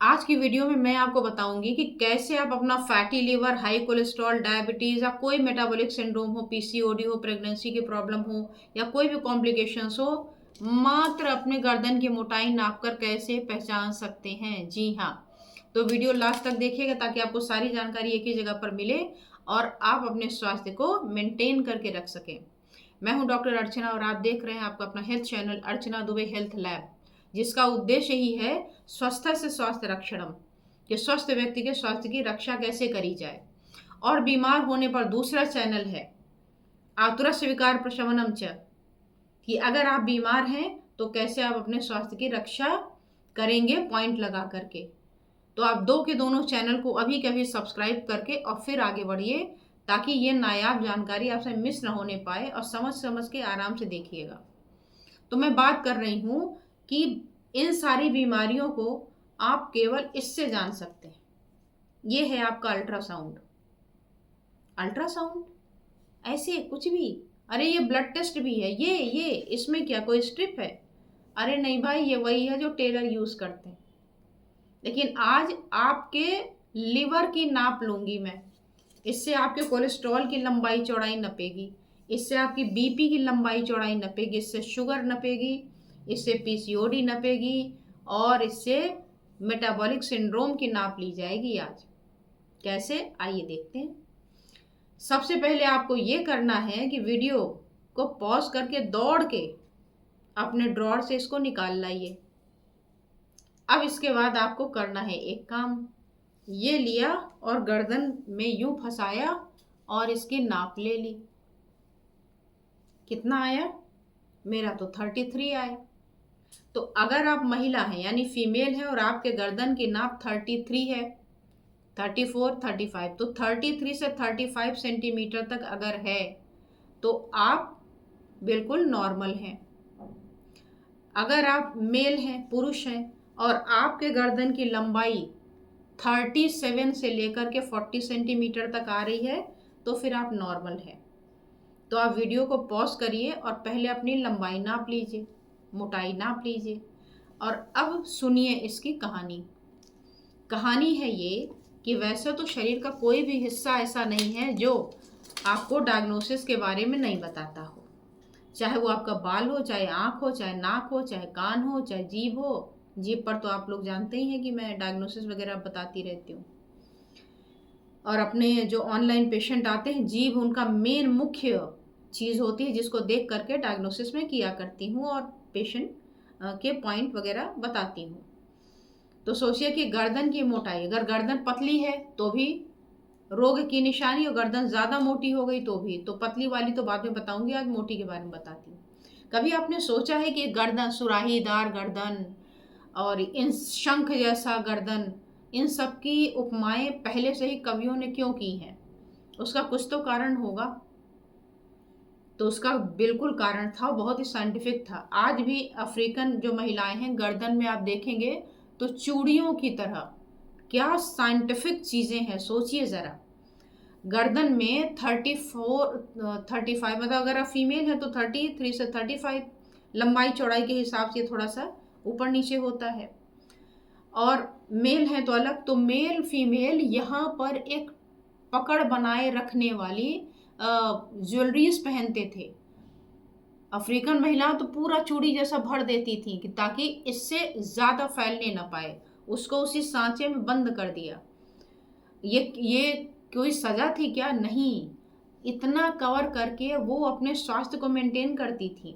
आज की वीडियो में मैं आपको बताऊंगी कि कैसे आप अपना fatty liver, high cholesterol, diabetes या कोई मेटाबॉलिक सिंड्रोम हो, पीसीओडी हो, प्रेगनेंसी की प्रॉब्लम हो या कोई भी कॉम्प्लिकेशंस हो, मात्र अपने गर्दन की मोटाई नापकर कैसे पहचान सकते हैं। जी हाँ, तो वीडियो लास्ट तक देखिएगा ताकि आपको सारी जानकारी एक ही जगह पर मिले और आप अपने स्वास्थ्य को मेंटेन करके रख सकें। मैं हूं डॉक्टर अर्चना और आप देख रहे हैं आपका अपना हेल्थ चैनल अर्चना दुबे हेल्थ लैब, जिसका उद्देश्य ही है स्वस्थ से स्वास्थ्य रक्षणम, कि स्वस्थ व्यक्ति के स्वास्थ्य की रक्षा कैसे करी जाए। और बीमार होने पर दूसरा चैनल है आतुरस्य विकार प्रशमनम च, कि अगर आप बीमार हैं तो कैसे आप अपने स्वास्थ्य की रक्षा करेंगे पॉइंट लगा करके। तो आप दो के दोनों चैनल को अभी के अभी सब्सक्राइब करके और फिर आगे बढ़िए ताकि ये नायाब जानकारी आपसे मिस ना होने पाए और समझ समझ के आराम से देखिएगा। तो मैं बात कर रही हूँ कि इन सारी बीमारियों को आप केवल इससे जान सकते हैं। ये है आपका अल्ट्रासाउंड। अल्ट्रासाउंड ऐसे कुछ भी, अरे ये ब्लड टेस्ट भी है, ये इसमें क्या कोई स्ट्रिप है? अरे नहीं भाई, ये वही है जो टेलर यूज करते हैं। लेकिन आज आपके लिवर की नाप लूंगी मैं, इससे आपके कोलेस्ट्रॉल की लंबाई चौड़ाई नपेगी, इससे आपकी बीपी की लंबाई चौड़ाई नपेगी, इससे शुगर नपेगी, इससे पीसीओडी नपेगी और इससे मेटाबॉलिक सिंड्रोम की नाप ली जाएगी। आज कैसे, आइए देखते हैं। सबसे पहले आपको ये करना है कि वीडियो को पॉज करके दौड़ के अपने ड्रॉर से इसको निकाल लाइए। अब इसके बाद आपको करना है एक काम, ये लिया और गर्दन में यूं फंसाया और इसकी नाप ले ली। कितना आया? मेरा तो 33 आया। तो अगर आप महिला हैं यानी फीमेल हैं और आपके गर्दन की नाप 33 है, 34, 35, तो 33 से 35 सेंटीमीटर तक अगर है तो आप बिल्कुल नॉर्मल हैं। अगर आप मेल हैं, पुरुष हैं और आपके गर्दन की लंबाई 37 से लेकर के 40 सेंटीमीटर तक आ रही है तो फिर आप नॉर्मल हैं। तो आप वीडियो को पॉज करिए और पहले अपनी लंबाई नाप लीजिए, मोटाई नाप लीजिए और अब सुनिए इसकी कहानी। कहानी है ये कि वैसे तो शरीर का कोई भी हिस्सा ऐसा नहीं है जो आपको डायग्नोसिस के बारे में नहीं बताता हो, चाहे वो आपका बाल हो, चाहे आँख हो, चाहे नाक हो, चाहे कान हो, चाहे जीभ हो। जीभ पर तो आप लोग जानते ही हैं कि मैं डायग्नोसिस वगैरह बताती रहती हूँ। और अपने जो ऑनलाइन पेशेंट आते हैं, जीभ उनका मेन मुख्य चीज़ होती है जिसको देख करके डायग्नोसिस में किया करती हूँ और पेशेंट के पॉइंट वगैरह बताती हूँ। तो सोचिए कि गर्दन की मोटाई, अगर गर्दन पतली है तो भी रोग की निशानी, और गर्दन ज़्यादा मोटी हो गई तो भी। तो पतली वाली तो बाद में बताऊंगी, आज मोटी के बारे में बताती हूँ। कभी आपने सोचा है कि गर्दन, सुराहीदार गर्दन और इन शंख जैसा गर्दन, इन सब की उपमाएं पहले से ही कवियों ने क्यों की हैं? उसका कुछ तो कारण होगा। तो उसका बिल्कुल कारण था, बहुत ही साइंटिफिक था। आज भी अफ्रीकन जो महिलाएं हैं, गर्दन में आप देखेंगे तो चूड़ियों की तरह, क्या साइंटिफिक चीज़ें हैं, सोचिए ज़रा। गर्दन में 35 मतलब अगर आप फीमेल है तो 33 से 35 लंबाई चौड़ाई के हिसाब से थोड़ा सा ऊपर नीचे होता है, और मेल है तो अलग। तो मेल फीमेल यहाँ पर एक पकड़ बनाए रखने वाली ज्वेलरीज पहनते थे। अफ्रीकन महिलाएं तो पूरा चूड़ी जैसा भर देती थी कि ताकि इससे ज़्यादा फैलने ना पाए, उसको उसी सांचे में बंद कर दिया। ये कोई सजा थी क्या? नहीं, इतना कवर करके वो अपने स्वास्थ्य को मेंटेन करती थी।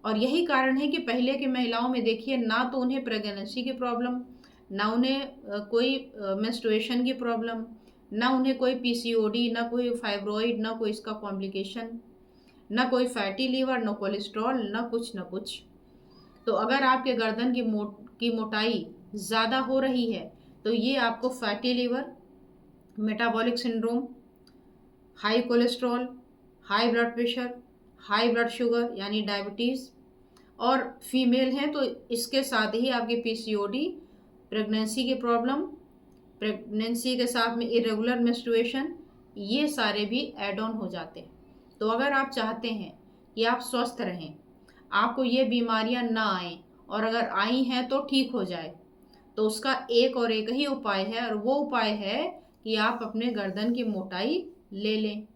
और यही कारण है कि पहले की महिलाओं में देखिए, ना तो उन्हें प्रेगनेंसी की प्रॉब्लम, ना उन्हें कोई मेंस्ट्रुएशन की प्रॉब्लम, ना उन्हें कोई पीसीओडी, ना कोई फाइब्रॉइड, ना कोई इसका कॉम्प्लिकेशन, ना कोई फैटी लीवर, ना कोलेस्ट्रॉल, ना कुछ ना कुछ। तो अगर आपके गर्दन की मोटाई ज़्यादा हो रही है तो ये आपको fatty liver, metabolic syndrome, high cholesterol, high blood pressure, high blood sugar यानी डायबिटीज़, और फीमेल हैं तो इसके साथ ही आपकी पीसीओडी, प्रेगनेंसी की प्रॉब्लम, प्रेगनेंसी के साथ में इरेगुलर मेंस्ट्रुएशन, ये सारे भी ऐड ऑन हो जाते हैं। तो अगर आप चाहते हैं कि आप स्वस्थ रहें, आपको ये बीमारियां ना आएँ और अगर आई हैं तो ठीक हो जाए, तो उसका एक और एक ही उपाय है, और वो उपाय है कि आप अपने गर्दन की मोटाई ले लें।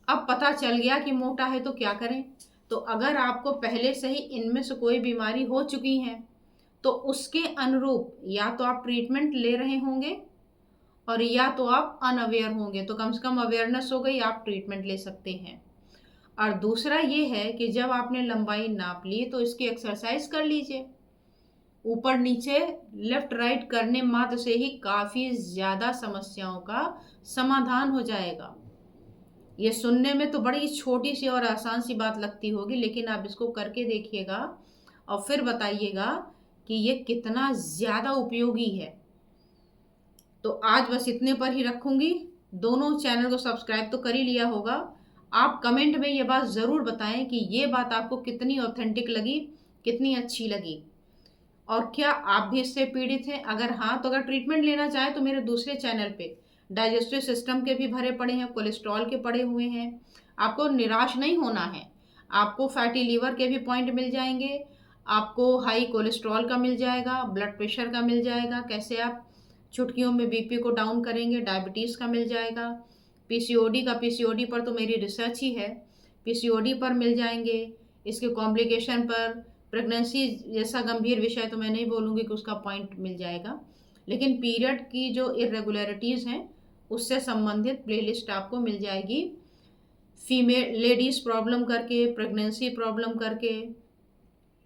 अब पता चल गया कि मोटा है तो क्या करें। तो अगर आपको पहले से ही इनमें से कोई बीमारी हो चुकी है तो उसके अनुरूप या तो आप ट्रीटमेंट ले रहे होंगे और या तो आप अनअवेयर होंगे, तो कम से कम अवेयरनेस हो गई, आप ट्रीटमेंट ले सकते हैं। और दूसरा ये है कि जब आपने लंबाई नाप ली तो इसकी एक्सरसाइज कर लीजिए। ऊपर नीचे लेफ्ट राइट करने मात्र से ही काफ़ी ज़्यादा समस्याओं का समाधान हो जाएगा। ये सुनने में तो बड़ी छोटी सी और आसान सी बात लगती होगी, लेकिन आप इसको करके देखिएगा और फिर बताइएगा कि ये कितना ज़्यादा उपयोगी है। तो आज बस इतने पर ही रखूंगी। दोनों चैनल को सब्सक्राइब तो कर ही लिया होगा। आप कमेंट में ये बात ज़रूर बताएं कि ये बात आपको कितनी ऑथेंटिक लगी, कितनी अच्छी लगी, और क्या आप भी इससे पीड़ित हैं। अगर हाँ, तो अगर ट्रीटमेंट लेना चाहें तो मेरे दूसरे चैनल पे डाइजेस्टिव सिस्टम के भी भरे पड़े हैं, कोलेस्ट्रॉल के पड़े हुए हैं। आपको निराश नहीं होना है। आपको फैटी लीवर के भी पॉइंट मिल जाएंगे, आपको हाई कोलेस्ट्रॉल का मिल जाएगा, ब्लड प्रेशर का मिल जाएगा, कैसे आप चुटकियों में बीपी को डाउन करेंगे, डायबिटीज़ का मिल जाएगा, पीसीओडी का, पीसीओडी पर तो मेरी रिसर्च ही है, पीसीओडी पर मिल जाएंगे, इसके कॉम्प्लिकेशन पर, प्रेगनेंसी जैसा गंभीर विषय तो मैं नहीं बोलूँगी कि उसका पॉइंट मिल जाएगा, लेकिन पीरियड की जो इरेगुलरिटीज़ हैं उससे संबंधित प्लेलिस्ट आपको मिल जाएगी। फीमेल लेडीज़ प्रॉब्लम करके, प्रेगनेंसी प्रॉब्लम करके,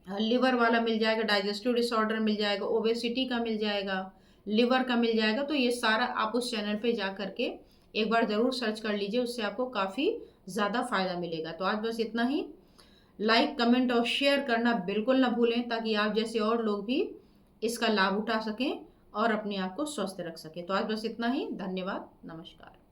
लिवर वाला मिल जाएगा, डाइजेस्टिव डिसऑर्डर मिल जाएगा, ओबेसिटी का मिल जाएगा, लिवर का मिल जाएगा। तो ये सारा आप उस चैनल पे जा करके एक बार ज़रूर सर्च कर लीजिए, उससे आपको काफ़ी ज़्यादा फ़ायदा मिलेगा। तो आज बस इतना ही। लाइक, कमेंट और शेयर करना बिल्कुल ना भूलें, ताकि आप जैसे और लोग भी इसका लाभ उठा सकें और अपने आप को स्वस्थ रख सकें। तो आज बस इतना ही। धन्यवाद। नमस्कार।